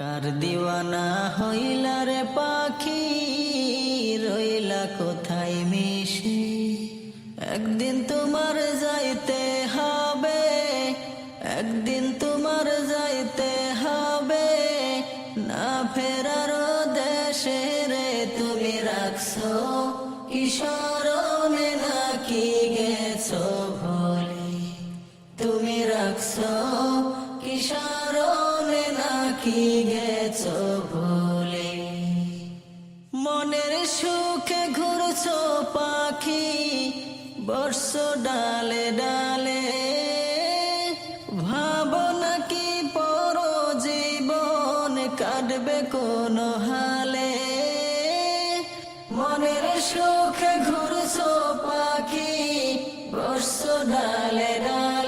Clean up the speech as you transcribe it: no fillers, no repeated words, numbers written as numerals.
কার দিওয়ানা হইলা রে পাখি, রইলা কোথায় মিশে? একদিন তোমার যাইতে হবে, একদিন তোমার যাইতে হবে, না ফেরার দেশে রে। তুমি রাখছো কি স্মরণে, নাকি গেছো ভুলে? তুমি রাখছো কি স্মরণে, নাকি গেছো ভুলে? মনের সুখে ঘুরছো পাখি, বসছো ডালে ডালে, ভাবনা কি পর জীবন কাটবে কোন হালে? মনের সুখে ঘুরছো পাখি, বসছো ডালে ডালে,